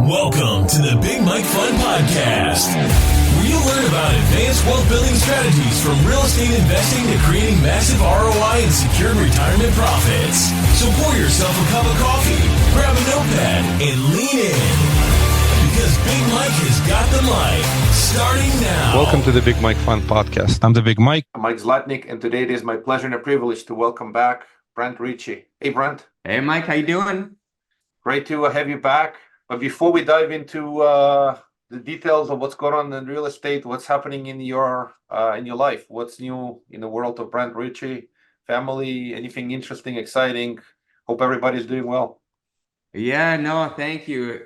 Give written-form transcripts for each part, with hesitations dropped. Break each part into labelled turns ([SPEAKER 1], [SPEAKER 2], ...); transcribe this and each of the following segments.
[SPEAKER 1] Welcome to the Big Mike Fund podcast, where you'll learn about advanced wealth building strategies from real estate investing to creating massive ROI and secured retirement profits. So pour yourself a cup of coffee, grab a notepad, and lean in, because Big Mike has got the mic. Starting now.
[SPEAKER 2] Welcome to the Big Mike Fund podcast. I'm the Big Mike.
[SPEAKER 3] I'm Mike Zlatnik, and today it is my pleasure and a privilege to welcome back Brent Ritchie. Hey, Brent.
[SPEAKER 4] Hey, Mike, how you doing?
[SPEAKER 3] Great to have you back. But before we dive into the details of what's going on in real estate, what's happening in your life, what's new in the world of Brent Ritchie, family, anything interesting, exciting? Hope everybody's doing well.
[SPEAKER 4] Yeah, no, thank you.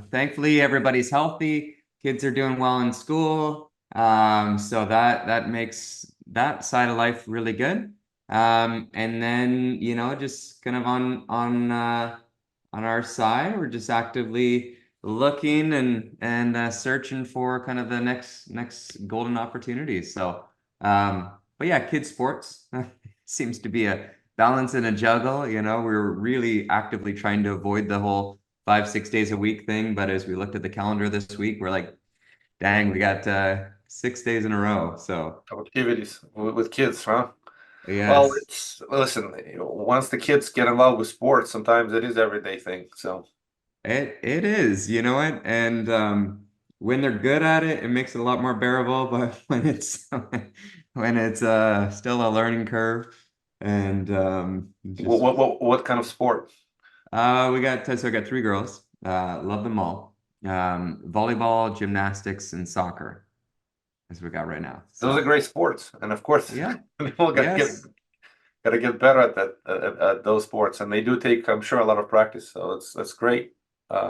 [SPEAKER 4] Thankfully, everybody's healthy. Kids are doing well in school. So that makes that side of life really good. And then, just kind of on our side, we're just actively looking and searching for kind of the next golden opportunities. So, but yeah, kids sports seems to be a balance and a juggle. We're really actively trying to avoid the whole 5-6 days a week thing. But as we looked at the calendar this week, we're like, dang, we got 6 days in a row. So
[SPEAKER 3] Activities with kids, huh?
[SPEAKER 4] Yes.
[SPEAKER 3] Well, listen, once the kids get involved with sports, sometimes it is everyday thing. So
[SPEAKER 4] it is, you know what? And when they're good at it, it makes it a lot more bearable. But when it's still a learning curve, and
[SPEAKER 3] what kind of sport?
[SPEAKER 4] we got 3 girls. Love them all. Volleyball, gymnastics, and soccer. As we got right now.
[SPEAKER 3] Those are great sports, and of course,
[SPEAKER 4] Yeah.
[SPEAKER 3] people gotta get better at those sports, and they do take, I'm sure, a lot of practice. So that's great.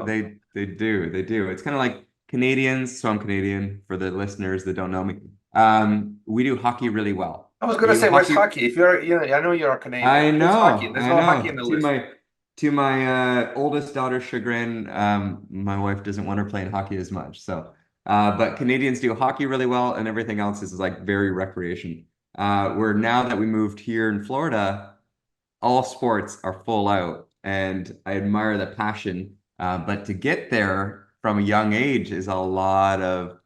[SPEAKER 4] They do. It's kind of like Canadians. So I'm Canadian for the listeners that don't know me. We do hockey really well.
[SPEAKER 3] I was gonna say, where's hockey? If you're, I know you're a Canadian.
[SPEAKER 4] I know.
[SPEAKER 3] Hockey. There's no hockey in the list.
[SPEAKER 4] To my oldest daughter's chagrin, my wife doesn't want her playing hockey as much. So. But Canadians do hockey really well, and everything else is like very recreation. Where now that we moved here in Florida, all sports are full out, and I admire the passion. But to get there from a young age is a lot of,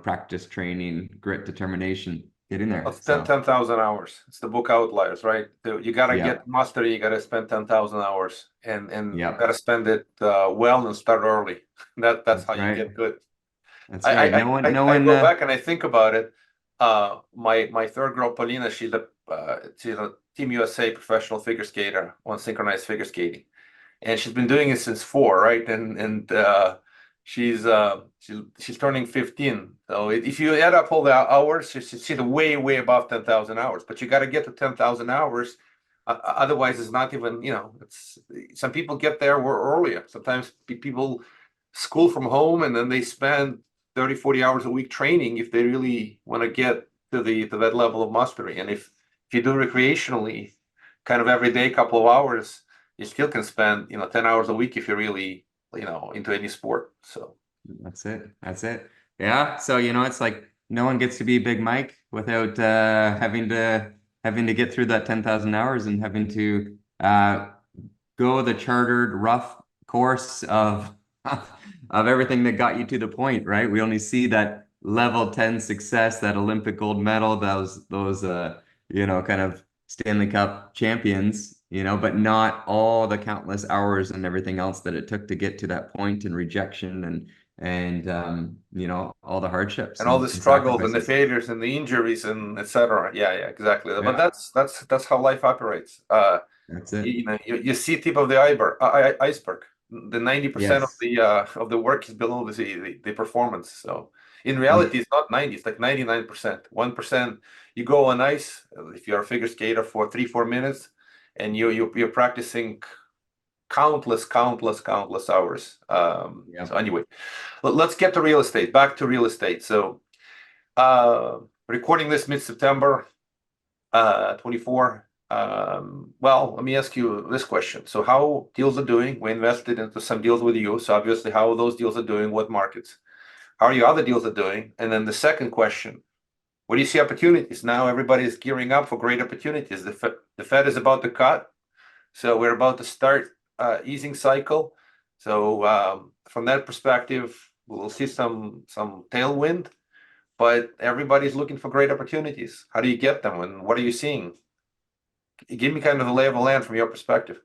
[SPEAKER 4] practice, training, grit, determination, getting there.
[SPEAKER 3] It's 10,000 hours. It's the book Outliers, right? You gotta get mastery. You gotta spend 10,000 hours, and you gotta spend it well and start early. That's how you get good.
[SPEAKER 4] That's right.
[SPEAKER 3] I go back and I think about it. My third girl, Paulina, she's a Team USA professional figure skater on synchronized figure skating, and she's been doing it since 4, right? And she's turning 15. So if you add up all the hours, she's way above 10,000 hours. But you got to get to 10,000 hours. Otherwise, it's not even. It's some people get there earlier. Sometimes people school from home, and then they spend 30-40 hours a week training if they really want to get to that level of mastery. And if you do recreationally, kind of every day, couple of hours, you still can spend 10 hours a week if you're really into any sport. So
[SPEAKER 4] that's it. Yeah. So it's like no one gets to be Big Mike without having to get through that 10,000 hours and having to go the chartered rough course of everything that got you to the point, right? We only see that level 10 success, that Olympic gold medal, those kind of Stanley Cup champions, but not all the countless hours and everything else that it took to get to that point, and rejection and all the hardships
[SPEAKER 3] and all the struggles and the failures and the injuries and etc. Yeah, exactly. Yeah. But that's how life operates.
[SPEAKER 4] That's it.
[SPEAKER 3] You see tip of the iceberg. The 90% of the work is below the performance. So in reality, it's not 90, it's like 99%. 1%, you go on ice if you're a figure skater for 3-4 minutes, and you're practicing countless hours. So anyway, let's get to real estate. Back to real estate. So recording this mid-September 24. Well, let me ask you this question. So how deals are doing? We invested into some deals with you. So obviously, how those deals are doing, what markets? How are your other deals are doing? And then the second question, where do you see opportunities? Now everybody is gearing up for great opportunities. The Fed is about to cut. So we're about to start easing cycle. So from that perspective, we'll see some tailwind, but everybody's looking for great opportunities. How do you get them, and what are you seeing? Give me kind of the lay of the land from your perspective.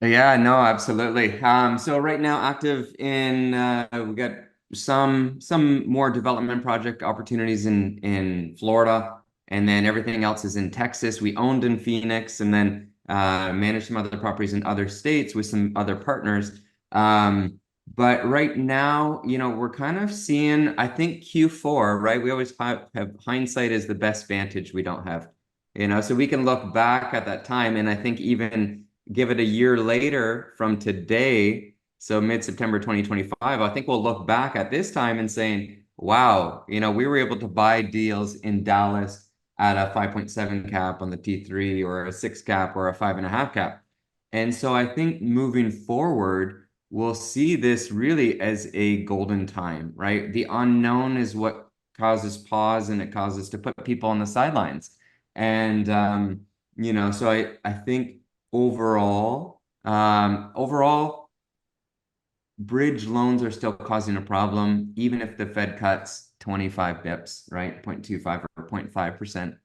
[SPEAKER 4] Yeah, no, absolutely. So right now, active in we got some more development project opportunities in Florida, and then everything else is in Texas. We owned in Phoenix, and then managed some other properties in other states with some other partners. But right now, we're kind of seeing, I think Q4, right? We always have hindsight is the best vantage we don't have, so we can look back at that time, and I think even give it a year later from today, so mid-September 2025, I think we'll look back at this time and saying, wow, we were able to buy deals in Dallas at a 5.7 cap on the T3 or a 6 cap or a 5.5 cap. And so I think moving forward, we'll see this really as a golden time, right? The unknown is what causes pause, and it causes to put people on the sidelines. And so I think overall, bridge loans are still causing a problem, even if the Fed cuts 25 bips, right? 0.25 or 0.5%.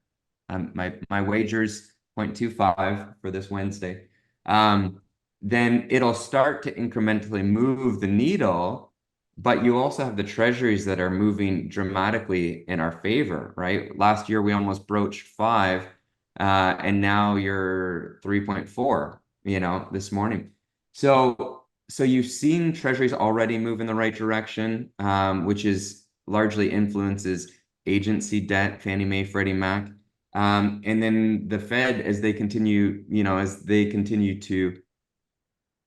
[SPEAKER 4] My wager's 0.25 for this Wednesday. Then it'll start to incrementally move the needle, but you also have the treasuries that are moving dramatically in our favor, right? Last year we almost broached 5, and now you're 3.4, this morning. So you've seen treasuries already move in the right direction, which is largely influences agency debt, Fannie Mae, Freddie Mac. And then the Fed, as they continue to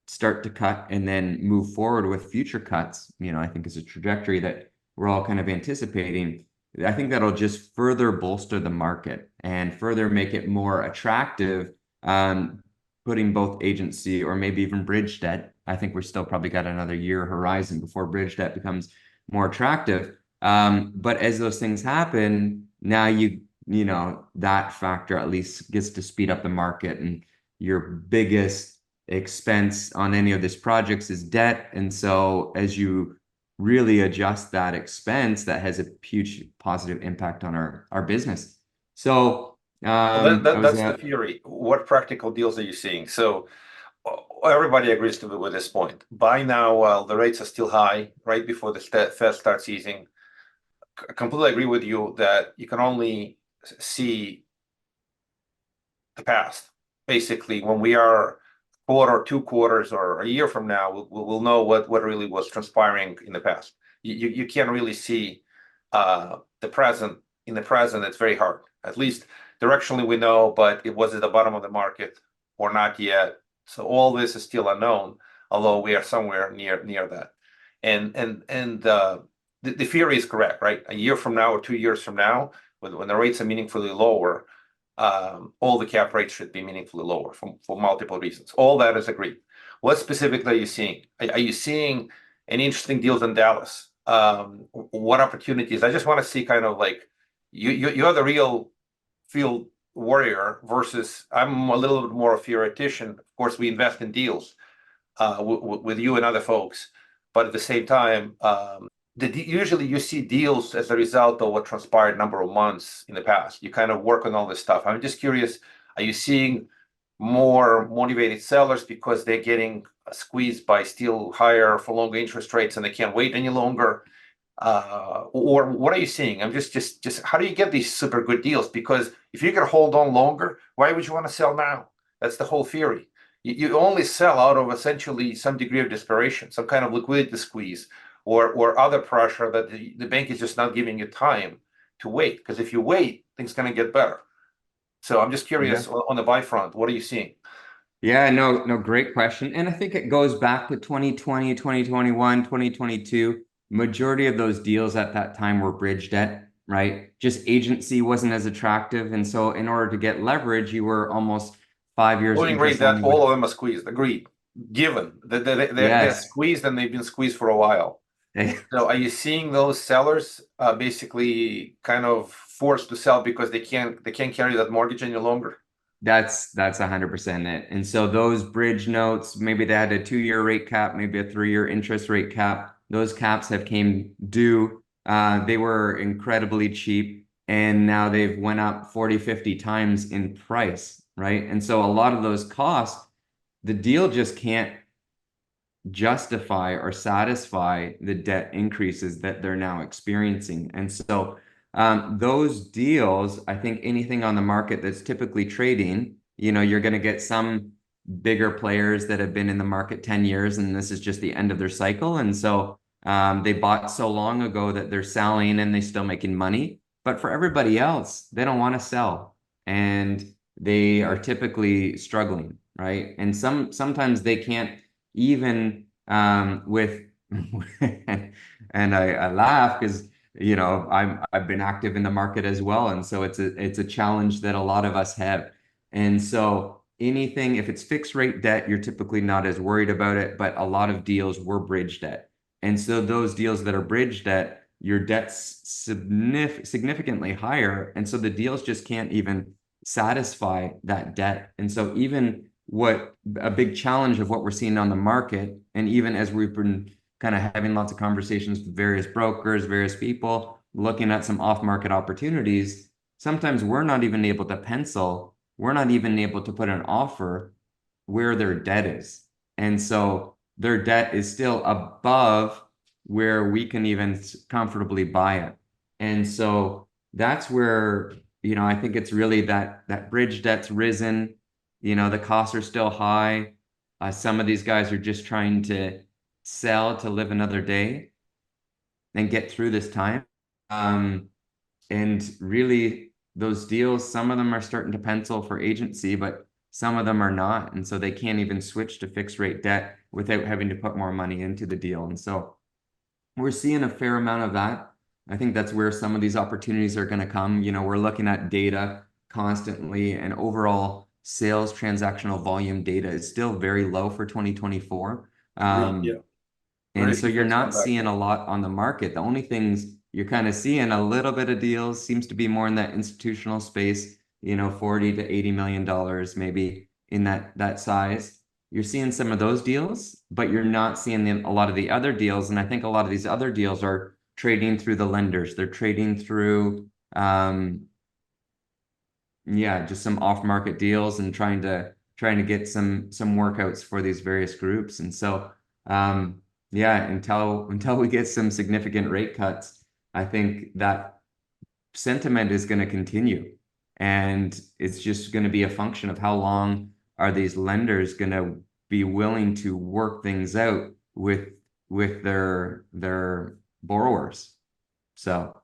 [SPEAKER 4] start to cut and then move forward with future cuts, I think is a trajectory that we're all kind of anticipating. I think that'll just further bolster the market and further make it more attractive, putting both agency or maybe even bridge debt. I think we're still probably got another year horizon before bridge debt becomes more attractive. But as those things happen, now that factor at least gets to speed up the market, and your biggest expense on any of these projects is debt. And so as you really adjust that expense, that has a huge positive impact on our business. So
[SPEAKER 3] That's the theory. What practical deals are you seeing? So everybody agrees with this point. Buy now while the rates are still high, right before the Fed starts easing. I completely agree with you that you can only see the past. Basically, when we are quarter or 2 quarters or a year from now, we'll know what really was transpiring in the past. You can't really see the present. In the present, it's very hard. At least directionally we know, but it was at the bottom of the market or not yet. So all this is still unknown, although we are somewhere near that. And the theory is correct, right? A year from now or 2 years from now, when the rates are meaningfully lower, all the cap rates should be meaningfully lower for multiple reasons. All that is agreed. What specifically are you seeing? Are you seeing any interesting deals in Dallas? What opportunities? I just want to see kind of like you're the real field warrior versus I'm a little bit more a theoretician. Of course, we invest in deals with you and other folks, but at the same time, usually you see deals as a result of what transpired a number of months in the past. You kind of work on all this stuff. I'm just curious, are you seeing more motivated sellers because they're getting squeezed by still higher for longer interest rates and they can't wait any longer? Or what are you seeing? I'm just how do you get these super good deals? Because if you can hold on longer, why would you want to sell now? That's the whole theory. You only sell out of essentially some degree of desperation, some kind of liquidity squeeze, or other pressure that the bank is just not giving you time to wait. Because if you wait, things going to get better. So I'm just curious on the buy front, what are you seeing?
[SPEAKER 4] Yeah, no, great question. And I think it goes back to 2020, 2021, 2022. Majority of those deals at that time were bridge debt, right? Just agency wasn't as attractive. And so in order to get leverage, you were almost 5 years.
[SPEAKER 3] Agreed that all of them are squeezed. Agreed. Given that they're squeezed and they've been squeezed for a while. So are you seeing those sellers basically kind of forced to sell because they can't carry that mortgage any longer?
[SPEAKER 4] That's 100% it. And so those bridge notes, maybe they had a 2-year rate cap, maybe a 3-year interest rate cap. Those caps have came due. They were incredibly cheap, and now they've went up 40, 50 times in price, right? And so a lot of those costs, the deal just can't justify or satisfy the debt increases that they're now experiencing. And so those deals, I think anything on the market that's typically trading, you're going to get some bigger players that have been in the market 10 years, and this is just the end of their cycle. And so they bought so long ago that they're selling and they're still making money. But for everybody else, they don't want to sell, and they are typically struggling, right? And sometimes they can't even with and I laugh because I've been active in the market as well, and so it's a challenge that a lot of us have. And so anything, if it's fixed rate debt, you're typically not as worried about it, but a lot of deals were bridge debt. And so those deals that are bridge debt, your debt's significantly higher, and so the deals just can't even satisfy that debt. And so even what a big challenge of what we're seeing on the market, and even as we've been kind of having lots of conversations with various brokers, various people looking at some off-market opportunities, sometimes we're not even able to pencil, we're not even able to put an offer where their debt is. And so their debt is still above where we can even comfortably buy it. And so that's where, I think it's really that bridge debt's risen. The costs are still high. Some of these guys are just trying to sell to live another day and get through this time. And really, those deals, some of them are starting to pencil for agency, but some of them are not. And so they can't even switch to fixed rate debt without having to put more money into the deal. And so we're seeing a fair amount of that. I think that's where some of these opportunities are going to come. We're looking at data constantly, and overall sales transactional volume data is still very low for 2024.
[SPEAKER 3] Yeah.
[SPEAKER 4] And so you're not seeing a lot on the market. The only things you're kind of seeing a little bit of deals seems to be more in that institutional space, 40 to 80 million dollars, maybe in that size. You're seeing some of those deals, but you're not seeing a lot of the other deals. And I think a lot of these other deals are trading through the lenders. They're trading through, just some off-market deals and trying to get some workouts for these various groups. And so, until we get some significant rate cuts, I think that sentiment is going to continue, and it's just going to be a function of how long are these lenders going to be willing to work things out with their borrowers. So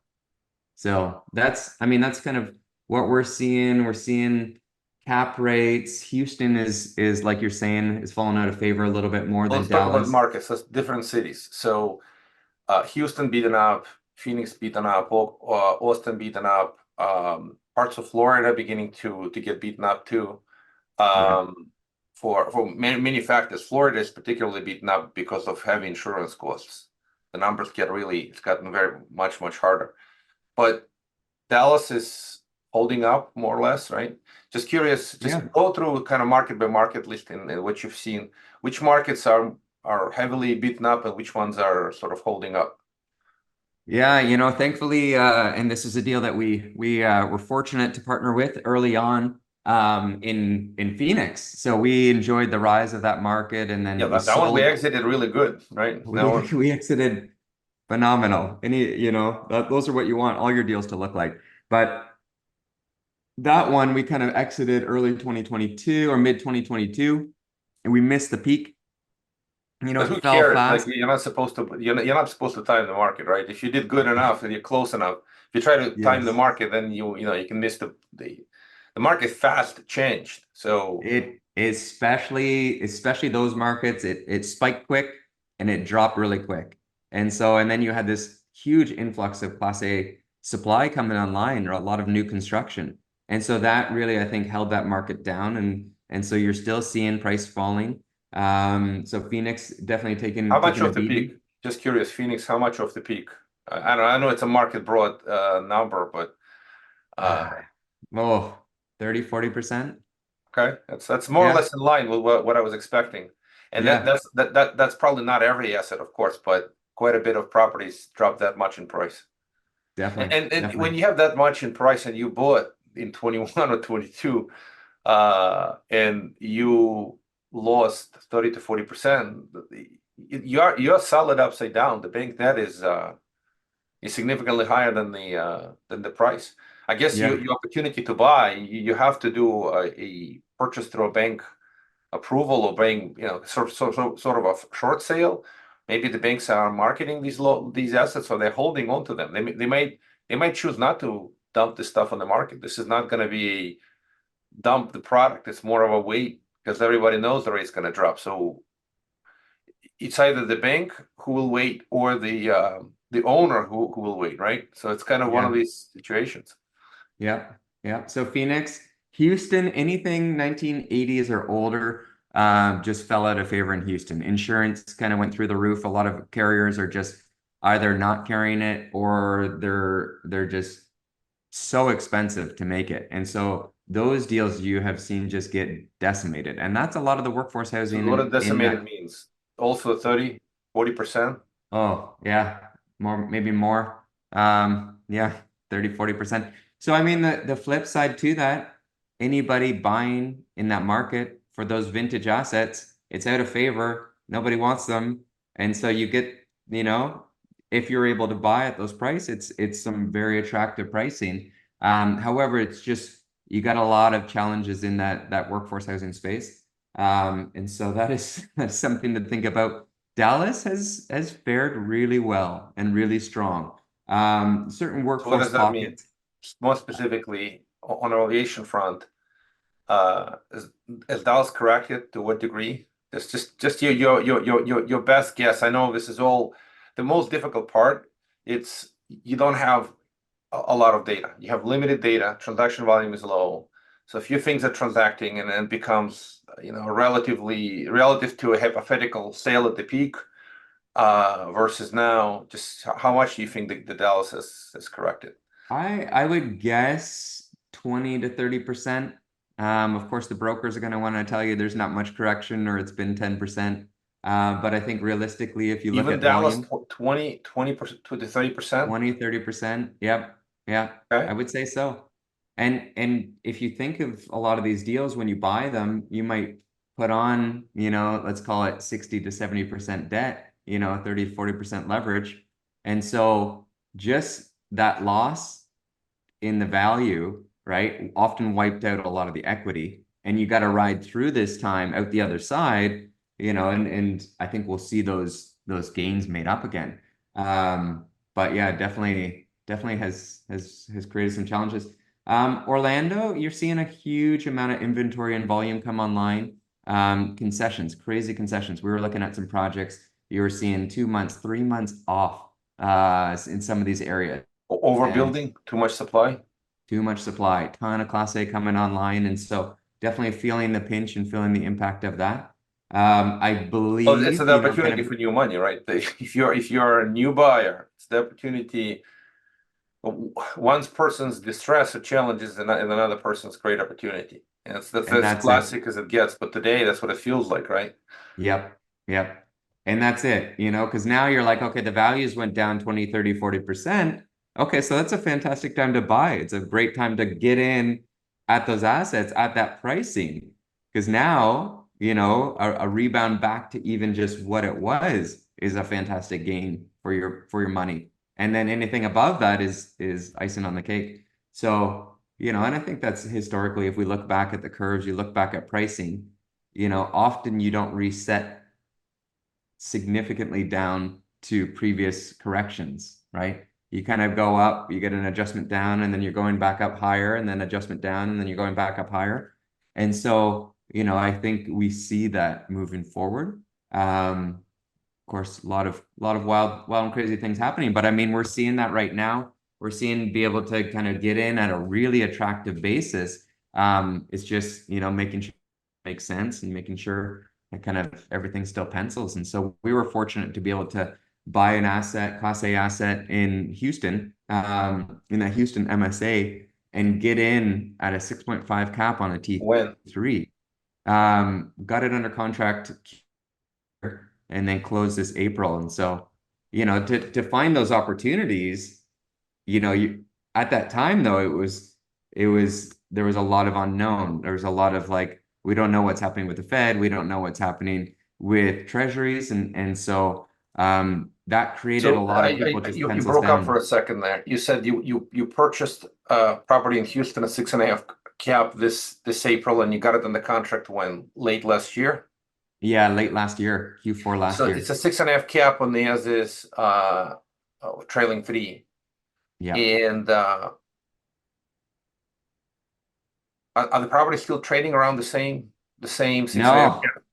[SPEAKER 4] that's kind of what we're seeing. We're seeing cap rates. Houston is like you're saying, is falling out of favor a little bit more than
[SPEAKER 3] Let's talk about
[SPEAKER 4] Dallas.
[SPEAKER 3] markets. That's different cities. So Houston beaten up, Phoenix beaten up, Austin beaten up, parts of Florida beginning to get beaten up too. For many factors. Florida is particularly beaten up because of heavy insurance costs. The numbers it's gotten very much harder. But Dallas is holding up more or less, right? Just curious, go through kind of market by market list and what you've seen. Which markets are heavily beaten up and which ones are sort of holding up?
[SPEAKER 4] Yeah, thankfully, and this is a deal that we were fortunate to partner with early on in Phoenix. So we enjoyed the rise of that market, and then
[SPEAKER 3] that one we exited really good, right?
[SPEAKER 4] We exited phenomenal. Those are what you want all your deals to look like. But that one we kind of exited early 2022 or mid 2022, and we missed the peak. It
[SPEAKER 3] who
[SPEAKER 4] fell
[SPEAKER 3] cares?
[SPEAKER 4] fast.
[SPEAKER 3] Like you're not supposed to time the market, right? If you did good enough and you're close enough, if you try to time the market, then you can miss the market fast changed. So
[SPEAKER 4] it especially those markets, it spiked quick and it dropped really quick. And then you had this huge influx of Class A supply coming online, or a lot of new construction. And so that really, I think, held that market down. And so you're still seeing price falling. So Phoenix definitely taking
[SPEAKER 3] how much of the
[SPEAKER 4] beating.
[SPEAKER 3] peak? Just curious, Phoenix, how much of the peak? I know it's a market broad number, but
[SPEAKER 4] 30, 40%.
[SPEAKER 3] Okay, that's more or
[SPEAKER 4] Yeah.
[SPEAKER 3] less in line with what I was expecting. And
[SPEAKER 4] Yeah,
[SPEAKER 3] that's probably not every asset, of course, but quite a bit of properties drop that much in price.
[SPEAKER 4] definitely.
[SPEAKER 3] And when
[SPEAKER 4] Definitely.
[SPEAKER 3] you have that much in price and you bought in 21 or 22, and you lost 30 to 40%, you're solid upside down. The bank debt is significantly higher than the price. I guess
[SPEAKER 4] Yeah.
[SPEAKER 3] your opportunity to buy, you have to do a purchase through a bank approval or bank, sort of a short sale. Maybe the banks are marketing these assets, or they're holding on to them. They might choose not to dump this stuff on the market. This is not going to be a dump the product. It's more of a wait because everybody knows the rate's going to drop. So it's either the bank who will wait or the owner who will wait, right? So it's kind of one of
[SPEAKER 4] Yeah.
[SPEAKER 3] these situations.
[SPEAKER 4] Yeah. Yeah. So Phoenix, Houston, anything 1980s or older, just fell out of favor in Houston. Insurance kind of went through the roof. A lot of carriers are just either not carrying it or they're just so expensive to make it. And so those deals you have seen just get decimated. And that's a lot of the workforce
[SPEAKER 3] So
[SPEAKER 4] housing
[SPEAKER 3] what a
[SPEAKER 4] in
[SPEAKER 3] decimated
[SPEAKER 4] that.
[SPEAKER 3] means. Also 30, 40%.
[SPEAKER 4] Oh, yeah, more, maybe more. Yeah, 30, 40%. So I mean the flip side to that, anybody buying in that market for those vintage assets, it's out of favor. Nobody wants them. And so you get, if you're able to buy at those price, it's some very attractive pricing. However, it's just you got a lot of challenges in that workforce housing space. And so that's something to think about. Dallas has fared really well and really strong. Certain
[SPEAKER 3] So what
[SPEAKER 4] workforce
[SPEAKER 3] does that mean?
[SPEAKER 4] pockets.
[SPEAKER 3] More specifically, on the aviation front, is Dallas corrected to what degree? It's just your best guess. I know this is all the most difficult part. It's you don't have a lot of data. You have limited data. Transaction volume is low. So a few things are transacting, and then it becomes relative to a hypothetical sale at the peak, versus now. Just how much do you think the Dallas has corrected?
[SPEAKER 4] I would guess 20 to 30%. Of course, the brokers are going to want to tell you there's not much correction or it's been 10%. But I think realistically, if you look
[SPEAKER 3] Even
[SPEAKER 4] at
[SPEAKER 3] Dallas,
[SPEAKER 4] volume,
[SPEAKER 3] 20% to 30%.
[SPEAKER 4] 20, 30%. Yep. Yeah, I
[SPEAKER 3] Okay.
[SPEAKER 4] would say so. And if you think of a lot of these deals, when you buy them, you might put on, let's call it 60 to 70% debt, 30, 40% leverage. And so just that loss in the value, right, often wiped out a lot of the equity. And you got to ride through this time out the other side, and I think we'll see those gains made up again. But yeah, definitely has created some challenges. Orlando, you're seeing a huge amount of inventory and volume come online. Concessions, crazy concessions. We were looking at some projects. You were seeing 2 months, 3 months off in some of these areas. And
[SPEAKER 3] Overbuilding, too much supply.
[SPEAKER 4] too much supply, ton of Class A coming online. And so definitely feeling the pinch and feeling the impact of that. I
[SPEAKER 3] Well, it's
[SPEAKER 4] believe,
[SPEAKER 3] an opportunity for new money, right? If you're a new buyer, it's the opportunity. One person's distress or challenges and another person's great opportunity. And that's
[SPEAKER 4] and
[SPEAKER 3] as
[SPEAKER 4] that's it.
[SPEAKER 3] classic as it gets. But today, that's what it feels like, right?
[SPEAKER 4] Yep. Yep. And that's it, because now you're like, okay, the values went down 20, 30, 40%. Okay, so that's a fantastic time to buy. It's a great time to get in at those assets at that pricing. Because now, a rebound back to even just what it was is a fantastic gain for your money. And then anything above that is icing on the cake. So, and I think that's historically, if we look back at the curves, you look back at pricing, often you don't reset significantly down to previous corrections, right? You kind of go up, you get an adjustment down, and then you're going back up higher, and then adjustment down, and then you're going back up higher. And so, I think we see that moving forward. Of course, a lot of wild and crazy things happening, but I mean, we're seeing that right now. We're seeing be able to kind of get in at a really attractive basis. It's just, making sure it makes sense and making sure that kind of everything still pencils. And so we were fortunate to be able to buy an asset, Class A asset in Houston, in that Houston MSA. and get in at a 6.5 cap on a
[SPEAKER 3] When?
[SPEAKER 4] T3. Got it under contract and then closed this April. And so, to find those opportunities, you at that time though, there was a lot of unknown. There was a lot of like, we don't know what's happening with the Fed, we don't know what's happening with treasuries, and so that created a lot of people just
[SPEAKER 3] you
[SPEAKER 4] pencils
[SPEAKER 3] broke up
[SPEAKER 4] down.
[SPEAKER 3] for a second there. You said you purchased property in Houston at 6.5 cap this April, and you got it on the contract when? Late last year?
[SPEAKER 4] Yeah, late last year, Q4 last
[SPEAKER 3] So
[SPEAKER 4] year.
[SPEAKER 3] it's a 6.5 cap on the as is trailing 3.
[SPEAKER 4] Yeah.
[SPEAKER 3] And are the properties still trading around the same 6.5 cap?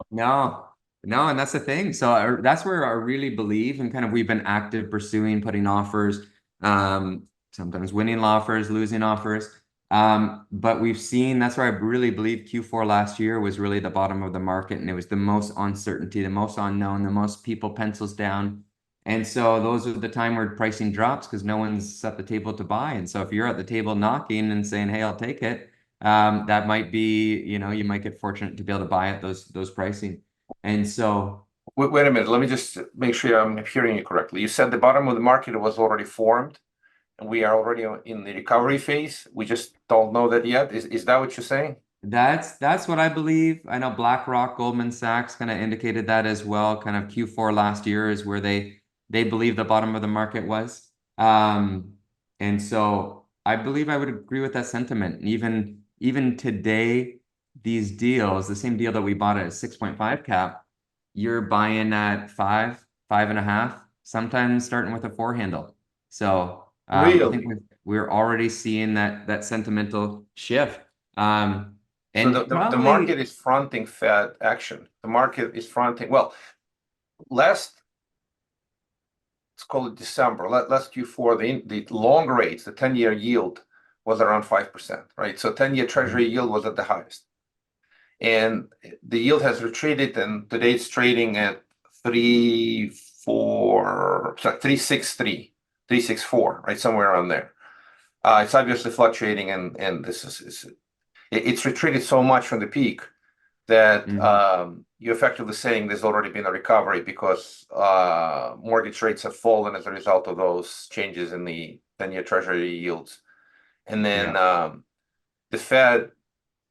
[SPEAKER 4] No, and that's the thing. So that's where I really believe, and kind of we've been active pursuing, putting offers, sometimes winning offers, losing offers. But we've seen, that's where I really believe Q4 last year was really the bottom of the market, and it was the most uncertainty, the most unknown, the most people pencils down. And so those are the time where pricing drops because no one's at the table to buy. And so if you're at the table knocking and saying, hey, I'll take it, that might be, you might get fortunate to be able to buy at those pricing. And so,
[SPEAKER 3] Wait a minute. Let me just make sure I'm hearing you correctly. You said the bottom of the market was already formed, and we are already in the recovery phase. We just don't know that yet. Is that what you're saying?
[SPEAKER 4] that's what I believe. I know BlackRock, Goldman Sachs kind of indicated that as well. Kind of Q4 last year is where they believe the bottom of the market was. And so I believe I would agree with that sentiment. And even today, these deals, the same deal that we bought at a 6.5 cap, you're buying at 5.5, sometimes starting with a 4 handle. So I think
[SPEAKER 3] Really?
[SPEAKER 4] we're already seeing that sentimental shift.
[SPEAKER 3] So
[SPEAKER 4] And
[SPEAKER 3] the market is fronting Fed action. The market is fronting. Well, let's call it December. Last Q4, the long rates, the 10-year yield was around 5%, right? So 10-year Treasury yield was at the highest, and the yield has retreated, and today it's trading at 363, 364, right, somewhere around there. It's obviously fluctuating, and it's retreated so much from the peak that you're effectively saying there's already been a recovery because mortgage rates have fallen as a result of those changes in the 10-year Treasury yields. And then the Fed,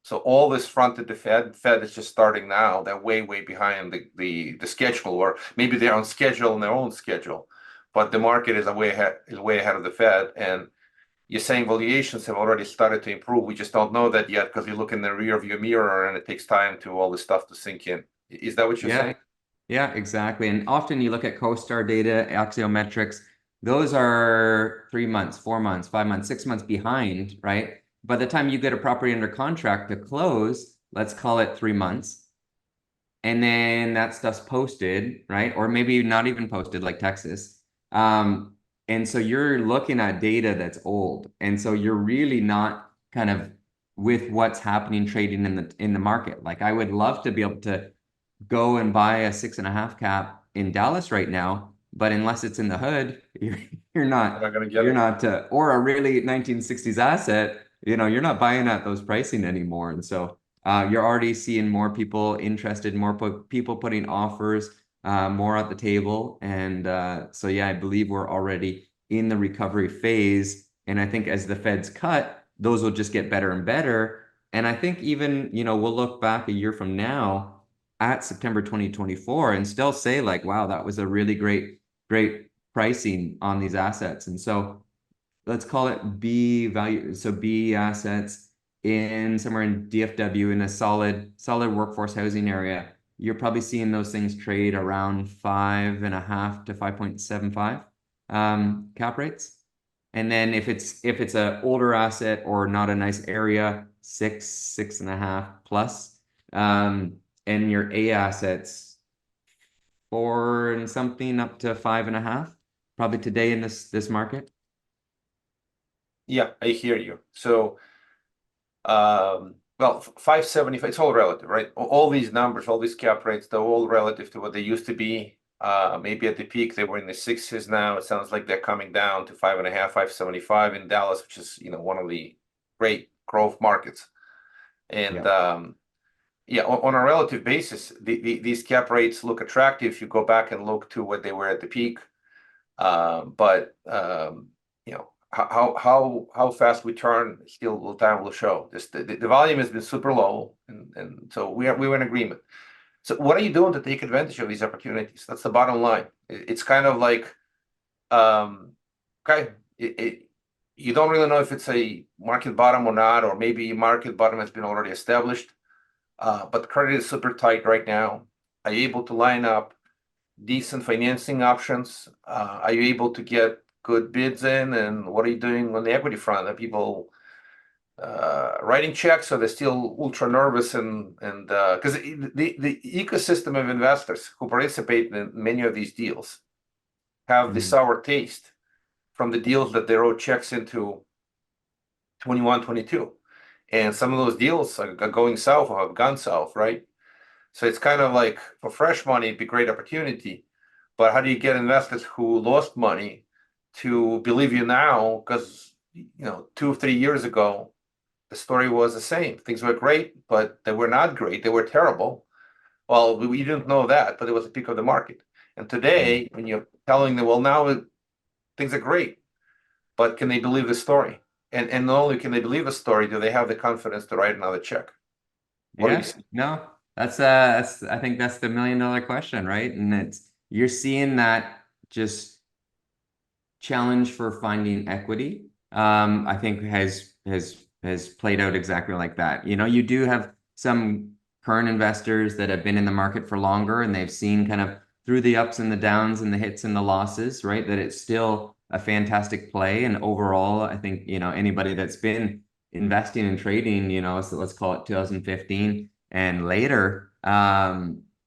[SPEAKER 3] so all this fronted the Fed. Fed is just starting now. They're way behind the schedule, or maybe they're on schedule in their own schedule, but the market is way ahead of the Fed. And you're saying valuations have already started to improve. We just don't know that yet because you look in the rear view mirror and it takes time to all this stuff to sink in. Is that what you're saying?
[SPEAKER 4] Yeah, exactly. And often you look at CoStar data, axiometrics, those are 3 months, 4 months, 5 months, 6 months behind, right? By the time you get a property under contract to close, let's call it 3 months. And then that stuff's posted, right? Or maybe not even posted, like Texas. And so you're looking at data that's old. And so you're really not kind of with what's happening trading in the market. Like I would love to be able to go and buy a 6.5 cap in Dallas right now, but unless it's in the hood, you're not
[SPEAKER 3] going to get it.
[SPEAKER 4] or a really 1960s asset, you're not buying at those pricing anymore. And so you're already seeing more people interested, more people putting offers, more at the table. And so, yeah, I believe we're already in the recovery phase. And I think as the Feds cut, those will just get better and better. And I think even, we'll look back a year from now at September 2024 and still say like, wow, that was a really great pricing on these assets. And so let's call it B value. So B assets in somewhere in DFW in a solid workforce housing area. You're probably seeing those things trade around 5.5 to 5.75 cap rates. And then if it's an older asset or not a nice area, 6.5 plus. And your A assets 4 and something up to 5.5, probably today in this market.
[SPEAKER 3] Yeah, I hear you. So, well, 575, it's all relative, right? All these numbers, all these cap rates, they're all relative to what they used to be. Maybe at the peak they were in the 6s. Now it sounds like they're coming down to 5.5, 575 in Dallas, which is one of the great growth markets. And on a relative basis, these cap rates look attractive if you go back and look to what they were at the peak. But how fast we turn, still time will show. The volume has been super low, and so we were in agreement. So what are you doing to take advantage of these opportunities? That's the bottom line. It's kind of like, okay, you don't really know if it's a market bottom or not, or maybe market bottom has been already established. But credit is super tight right now. Are you able to line up decent financing options? Are you able to get good bids in? And what are you doing on the equity front? Are people writing checks, or they're still ultra nervous? And because the ecosystem of investors who participate in many of these deals have the sour taste from the deals that they wrote checks into 21, 22. And some of those deals are going south or have gone south, right? So it's kind of like, for fresh money, it'd be a great opportunity. But how do you get investors who lost money to believe you now? Because 2 or 3 years ago, the story was the same. Things were great, but they were not great. They were terrible. Well, we didn't know that, but it was a peak of the market. And today, when you're telling them, well, now things are great, but can they believe the story? And not only can they believe the story, do they have the confidence to write another check?
[SPEAKER 4] No, that's I think that's the $1 million question, right? And you're seeing that just challenge for finding equity. I think has played out exactly like that. You do have some current investors that have been in the market for longer, and they've seen kind of through the ups and the downs and the hits and the losses, right? That it's still a fantastic play. And overall, I think, anybody that's been investing and trading, so let's call it 2015 and later,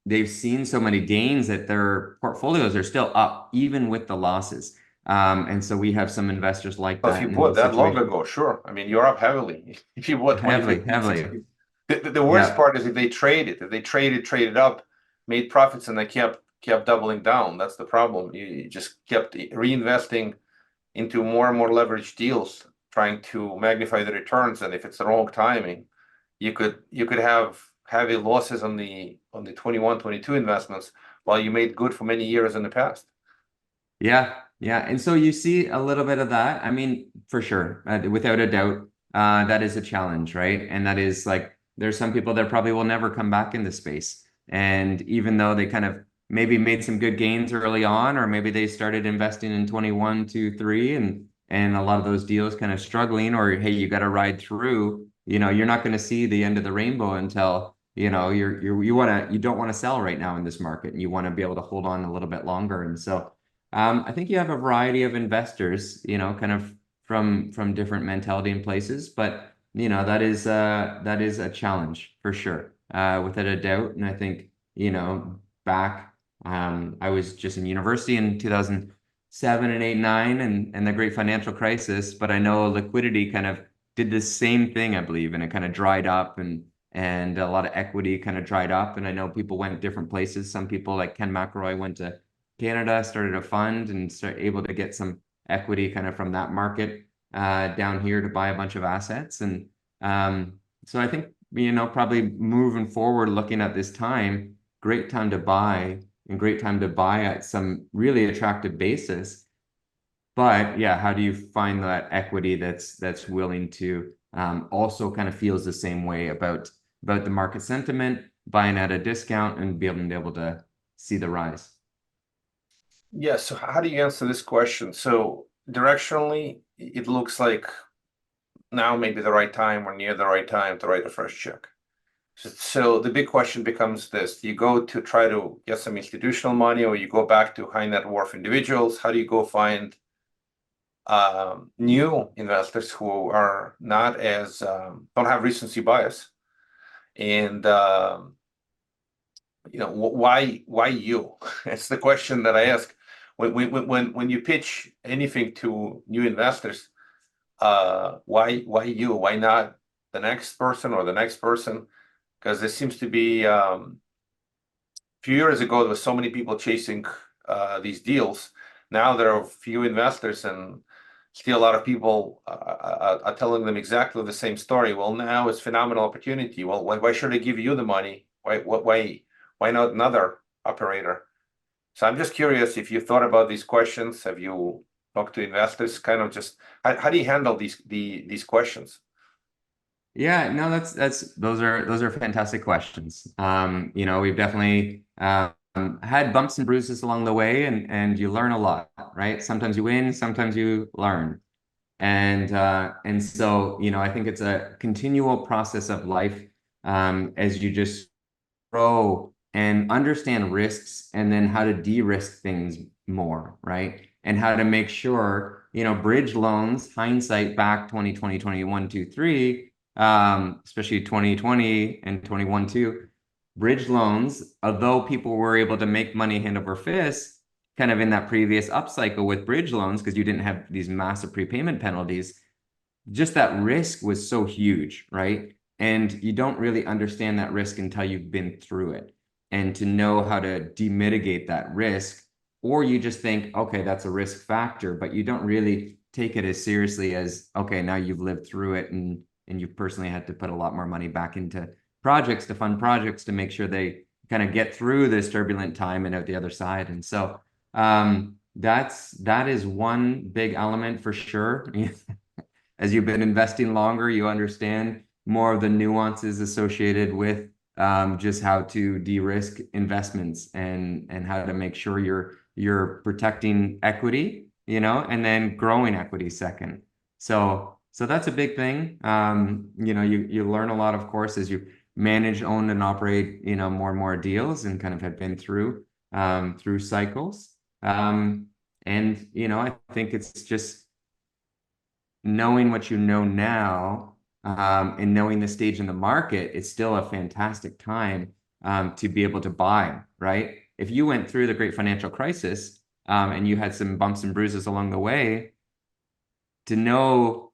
[SPEAKER 4] they've seen so many gains that their portfolios are still up, even with the losses. And so we have some investors like that.
[SPEAKER 3] If you bought that long ago, sure. I mean, you're up heavily. If you bought
[SPEAKER 4] heavily.
[SPEAKER 3] The worst part is if they traded up, made profits, and they kept doubling down. That's the problem. You just kept reinvesting into more and more leveraged deals, trying to magnify the returns. And if it's the wrong timing, you could have heavy losses on the 21, 22 investments, while you made good for many years in the past.
[SPEAKER 4] Yeah. And so you see a little bit of that. I mean, for sure, without a doubt, that is a challenge, right? And that is like, there's some people that probably will never come back in the space. And even though they kind of maybe made some good gains early on, or maybe they started investing in 21, 2, 3, and a lot of those deals kind of struggling, or hey, you got to ride through. You're not going to see the end of the rainbow until you don't want to sell right now in this market, and you want to be able to hold on a little bit longer. And so I think you have a variety of investors, kind of from different mentality and places, but that is a challenge for sure, without a doubt. And I think back, I was just in university in 2007 and 8, 9, and the great financial crisis, but I know liquidity kind of did the same thing, I believe, and it kind of dried up, and a lot of equity kind of dried up. And I know people went different places. Some people, like Ken McElroy, went to Canada, started a fund, and started able to get some equity kind of from that market down here to buy a bunch of assets. And so I think, probably moving forward, looking at this time, great time to buy, and great time to buy at some really attractive basis. But yeah, how do you find that equity that's willing to also kind of feels the same way about the market sentiment, buying at a discount, and being able to see the rise?
[SPEAKER 3] Yeah, so how do you answer this question? So directionally, it looks like now maybe the right time or near the right time to write a fresh check. So the big question becomes this: do you go to try to get some institutional money, or you go back to high net worth individuals? How do you go find new investors who are not as don't have recency bias? And why you? It's the question that I ask when you pitch anything to new investors. Why you? Why not the next person or the next person? Because there seems to be a few years ago there were so many people chasing these deals. Now there are few investors, and see a lot of people are telling them exactly the same story. Well, now it's phenomenal opportunity. Well, why should I give you the money? Why not another operator? So I'm just curious if you thought about these questions. Have you talked to investors? Kind of just how do you handle these questions?
[SPEAKER 4] Yeah, no, those are fantastic questions. We've definitely had bumps and bruises along the way, and you learn a lot, right? Sometimes you win, sometimes you learn. And so, I think it's a continual process of life, as you just grow and understand risks and then how to de-risk things more, right? And how to make sure, bridge loans, hindsight back 2020, 21, 2, 3, especially 2020 and 21, 2, bridge loans, although people were able to make money hand over fist, kind of in that previous upcycle with bridge loans, because you didn't have these massive prepayment penalties, just that risk was so huge, right? And you don't really understand that risk until you've been through it. And to know how to demitigate that risk, or you just think, okay, that's a risk factor, but you don't really take it as seriously as, okay, now you've lived through it and you've personally had to put a lot more money back into projects to fund projects to make sure they kind of get through this turbulent time and out the other side. And so that is one big element for sure. As you've been investing longer, you understand more of the nuances associated with just how to de-risk investments and how to make sure you're protecting equity, and then growing equity second. So that's a big thing. You learn a lot, of course, as you manage, own, and operate, more and more deals and kind of have been through cycles. I think it's just knowing what you know now, and knowing the stage in the market, it's still a fantastic time to be able to buy, right? If you went through the great financial crisis and you had some bumps and bruises along the way, to know,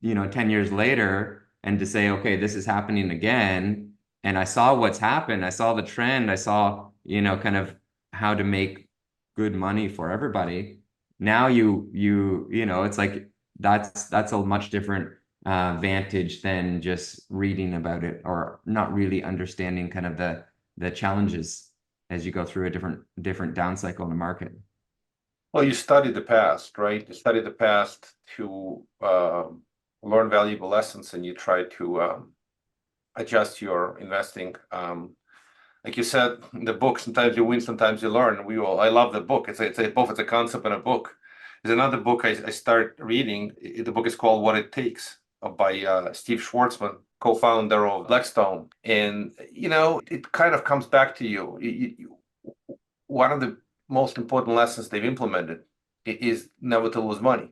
[SPEAKER 4] 10 years later and to say, okay, this is happening again, and I saw what's happened, I saw the trend, I saw, kind of how to make good money for everybody. Now it's like that's a much different vantage than just reading about it or not really understanding kind of the challenges as you go through a different down cycle in the market.
[SPEAKER 3] Well, you study the past, right? You study the past to learn valuable lessons, and you try to adjust your investing. Like you said, the book, sometimes you win, sometimes you learn. I love the book. It's both a concept and a book. There's another book I start reading. The book is called What It Takes by Steve Schwartzman, co-founder of Blackstone. And, it kind of comes back to you. One of the most important lessons they've implemented is never to lose money.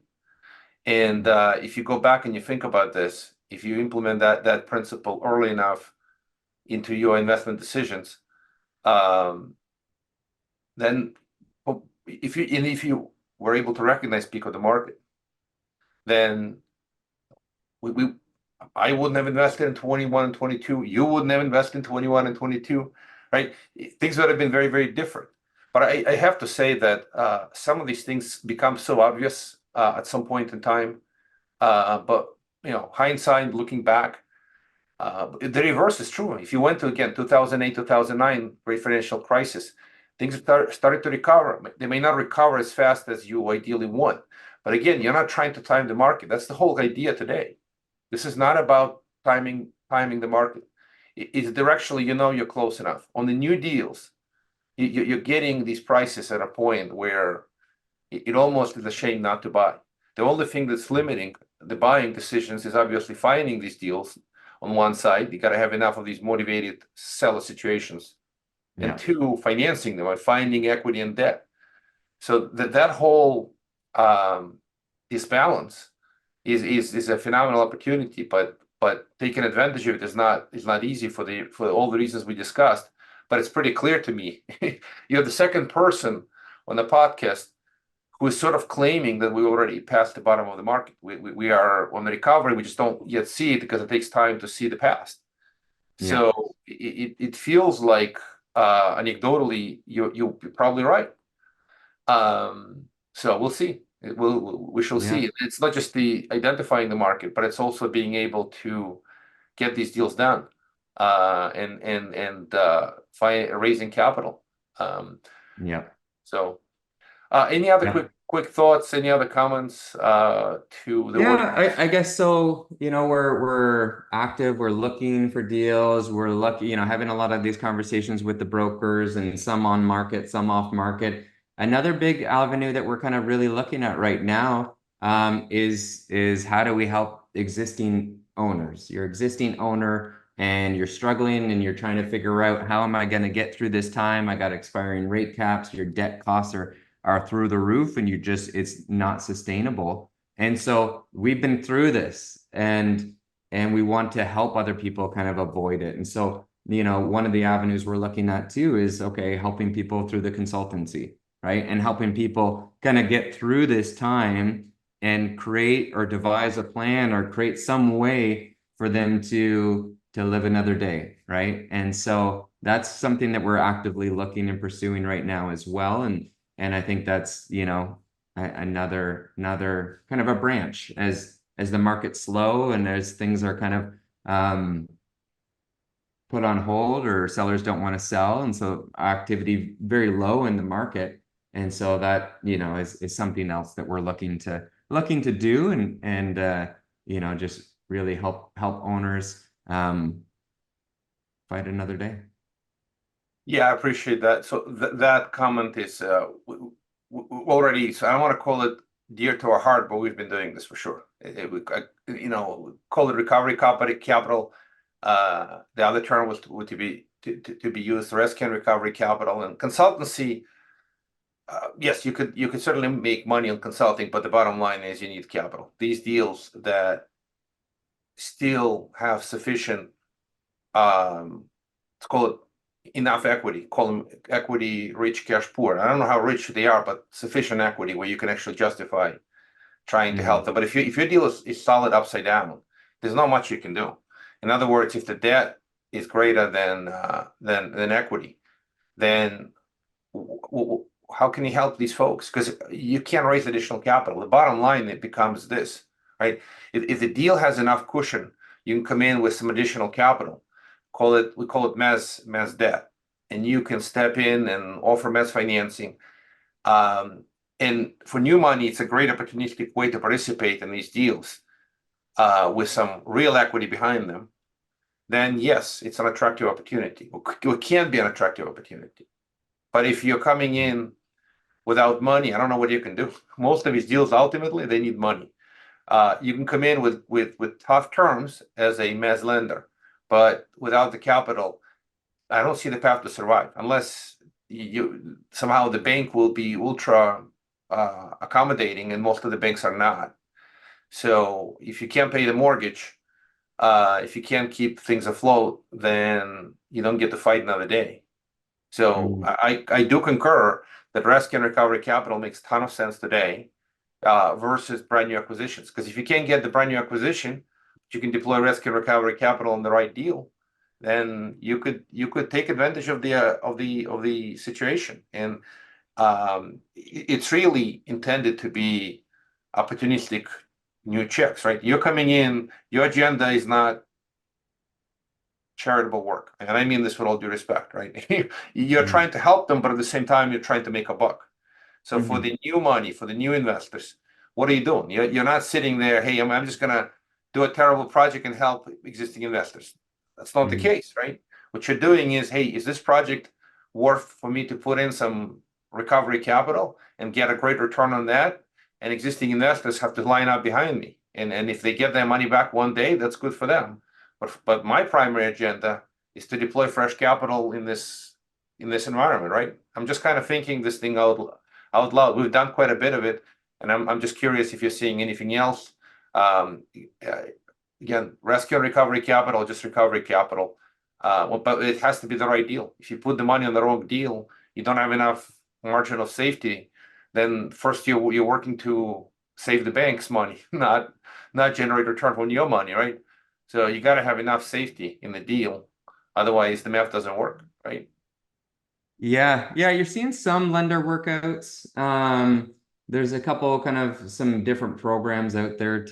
[SPEAKER 3] And if you go back and you think about this, if you implement that principle early enough into your investment decisions, then if you were able to recognize peak of the market, then I wouldn't have invested in 21 and 22. You wouldn't have invested in 21 and 22, right? Things would have been very, very different. But I have to say that some of these things become so obvious at some point in time. But hindsight, looking back, the reverse is true. If you went to, again, 2008, 2009, great financial crisis, things started to recover. They may not recover as fast as you ideally want. But again, you're not trying to time the market. That's the whole idea today. This is not about timing the market. It's directionally, you're close enough. On the new deals, you're getting these prices at a point where it almost is a shame not to buy. The only thing that's limiting the buying decisions is obviously finding these deals. On one side, you got to have enough of these motivated seller situations, and two, financing them and finding equity and debt. So that whole disbalance is a phenomenal opportunity, but taking advantage of it is not easy for all the reasons we discussed. But it's pretty clear to me. You're the second person on the podcast who is sort of claiming that we already passed the bottom of the market. We are on the recovery. We just don't yet see it because it takes time to see the past. Yeah. So it feels like anecdotally you're probably right. So we'll see. We shall see. It's not just the identifying the market, but it's also being able to get these deals done, and raising capital.
[SPEAKER 4] Yeah.
[SPEAKER 3] So, any other quick thoughts? Any other comments to the work?
[SPEAKER 4] I guess so. We're active, we're looking for deals, we're lucky, having a lot of these conversations with the brokers, and some on market, some off market. Another big avenue that we're kind of really looking at right now is how do we help existing owners? You're existing owner and you're struggling and you're trying to figure out, how am I going to get through this time? I got expiring rate caps, your debt costs are through the roof, and it's not sustainable. And so we've been through this, and we want to help other people kind of avoid it. And so, one of the avenues we're looking at too is, okay, helping people through the consultancy, right? And helping people kind of get through this time and create or devise a plan or create some way for them to live another day, right? And so that's something that we're actively looking and pursuing right now as well. And I think that's, another kind of a branch as the market's slow and as things are kind of put on hold, or sellers don't want to sell, and so activity very low in the market. And so that, is something else that we're looking to do, and just really help owners fight another day.
[SPEAKER 3] Yeah, I appreciate that. So that comment is already, so I don't want to call it dear to our heart, but we've been doing this for sure. Call it recovery capital. The other term was to be used, rescue and recovery capital, and consultancy. Yes, you could certainly make money on consulting, but the bottom line is you need capital. These deals that still have sufficient, let's call it enough equity, call them equity rich, cash poor. I don't know how rich they are, but sufficient equity where you can actually justify trying to help them. But if your deal is solid upside down, there's not much you can do. In other words, if the debt is greater than equity, then how can you help these folks? Because you can't raise additional capital. The bottom line, it becomes this, right? If the deal has enough cushion, you can come in with some additional capital. We call it mezz debt, and you can step in and offer mezz financing. And for new money, it's a great opportunistic way to participate in these deals with some real equity behind them. Then yes, it's an attractive opportunity. It can be an attractive opportunity. But if you're coming in without money, I don't know what you can do. Most of these deals, ultimately, they need money. You can come in with tough terms as a mezz lender, but without the capital, I don't see the path to survive unless somehow the bank will be ultra accommodating, and most of the banks are not. So if you can't pay the mortgage, if you can't keep things afloat, then you don't get to fight another day. So I do concur that rescue and recovery capital makes a ton of sense today versus brand new acquisitions. Because if you can't get the brand new acquisition, you can deploy rescue and recovery capital in the right deal, then you could take advantage of the situation. And it's really intended to be opportunistic new checks, right? You're coming in, your agenda is not charitable work, and I mean this with all due respect, right? You're trying to help them, but at the same time, you're trying to make a buck. So for the new money, for the new investors, what are you doing? You're not sitting there, hey, I'm just gonna do a terrible project and help existing investors. That's not the case, right? What you're doing is, hey, is this project worth for me to put in some recovery capital and get a great return on that? And existing investors have to line up behind me. And if they get their money back one day, that's good for them. But my primary agenda is to deploy fresh capital in this environment, right? I'm just kind of thinking this thing out loud. We've done quite a bit of it, and I'm just curious if you're seeing anything else. Again, rescue and recovery capital, just recovery capital. But it has to be the right deal. If you put the money on the wrong deal, you don't have enough margin of safety, then first you're working to save the bank's money, not generate return on your money, right? So you got to have enough safety in the deal, otherwise the math doesn't work, right?
[SPEAKER 4] Yeah, you're seeing some lender workouts. there's a couple kind of some different programs out there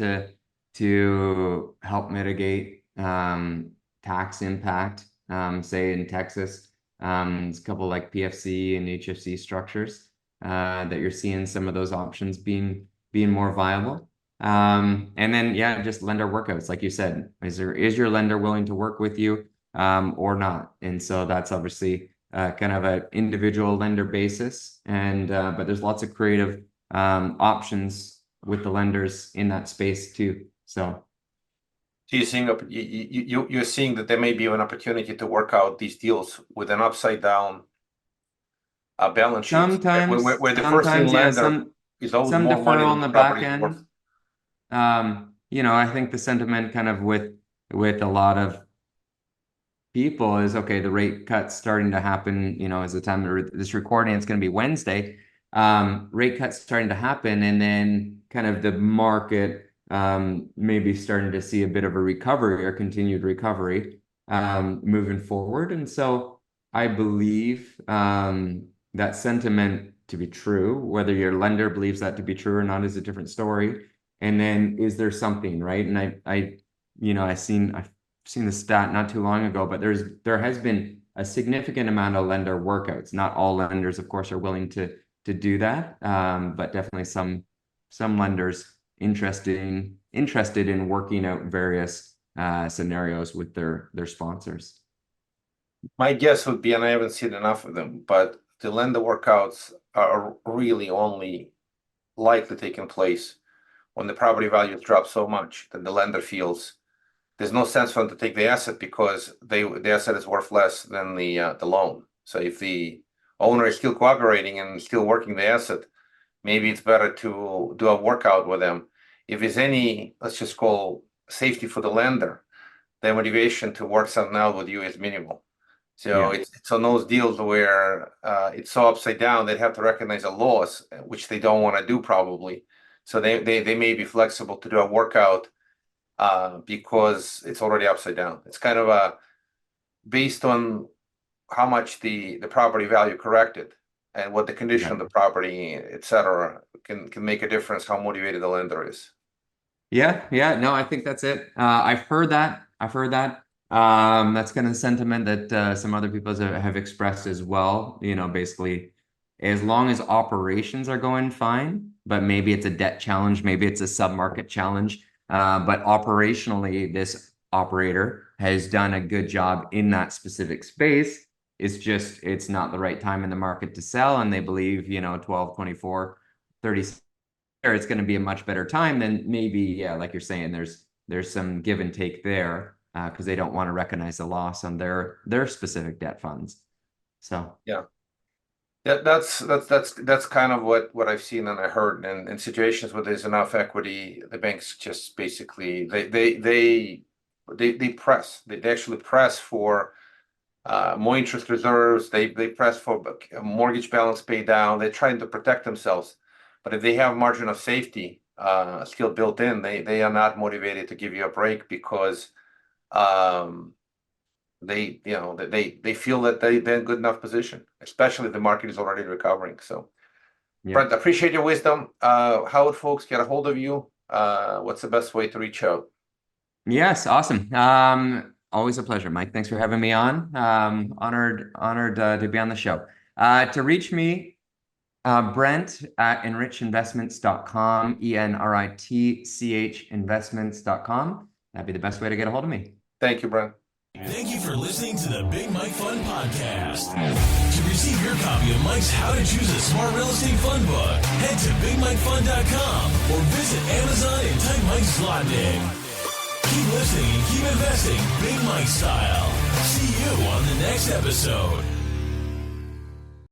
[SPEAKER 4] to help mitigate tax impact. Say in Texas, there's a couple like PFC and HFC structures that you're seeing some of those options being more viable. And then just lender workouts, like you said, is your lender willing to work with you or not? And so that's obviously kind of an individual lender basis, and but there's lots of creative options with the lenders in that space too. So
[SPEAKER 3] you're seeing that there may be an opportunity to work out these deals with an upside down balance sheet,
[SPEAKER 4] sometimes
[SPEAKER 3] where the first lien lender is always
[SPEAKER 4] some
[SPEAKER 3] more money
[SPEAKER 4] deferral
[SPEAKER 3] than
[SPEAKER 4] on the
[SPEAKER 3] the
[SPEAKER 4] back
[SPEAKER 3] property is worth.
[SPEAKER 4] end. I think the sentiment kind of with a lot of people is, okay, the rate cut's starting to happen, as the time of this recording, it's going to be Wednesday. Rate cuts starting to happen, and then kind of the market maybe starting to see a bit of a recovery or continued recovery moving forward. And so I believe that sentiment to be true. Whether your lender believes that to be true or not is a different story. And then is there something, right? And I've seen the stat not too long ago, but there has been a significant amount of lender workouts. Not all lenders, of course, are willing to do that, but definitely some lenders interested in working out various scenarios with their sponsors.
[SPEAKER 3] My guess would be, and I haven't seen enough of them, but the lender workouts are really only likely taking place when the property values drop so much that the lender feels there's no sense for them to take the asset because the asset is worth less than the loan. So if the owner is still cooperating and still working the asset, maybe it's better to do a workout with them. If there's any, let's just call safety for the lender, their motivation to work something out with you is minimal. So it's on those deals where it's so upside down, they'd have to recognize a loss, which they don't want to do probably. So they may be flexible to do a workout because it's already upside down. It's kind of based on how much the property value corrected and what the condition of the property, et cetera, can make a difference how motivated the lender is.
[SPEAKER 4] No, I think that's it. I've heard that. That's kind of sentiment that some other people have expressed as well. Basically, as long as operations are going fine, but maybe it's a debt challenge, maybe it's a sub-market challenge, but operationally, this operator has done a good job in that specific space. It's not the right time in the market to sell, and they believe 12, 24, 30, it's going to be a much better time. Then maybe, like you're saying, there's some give and take there. Because they don't want to recognize the loss on their specific debt funds. So
[SPEAKER 3] that's kind of what I've seen and I heard. And in situations where there's enough equity, the banks just basically they actually press for more interest reserves. They press for a mortgage balance pay down. They're trying to protect themselves. But if they have margin of safety still built in, they are not motivated to give you a break because they feel that they're in good enough position, especially if the market is already recovering. So Brent, I appreciate your wisdom. How would folks get a hold of you? What's the best way to reach out? Yes,
[SPEAKER 4] awesome. Always a pleasure, Mike. Thanks for having me on. Honored to be on the show. To reach me, Brent at EnRitchInvestments.com, ENRITCH investments.com. That'd be the best way to get a hold of me.
[SPEAKER 3] Thank you, Brent.
[SPEAKER 1] Thank you for listening to the Big Mike Fund Podcast. To receive your copy of Mike's How to Choose a Smart Real Estate Fund book, head to BigMikeFund.com or visit Amazon and type Mike Zlotnick. Keep listening and keep investing Big Mike style. See you on the next episode.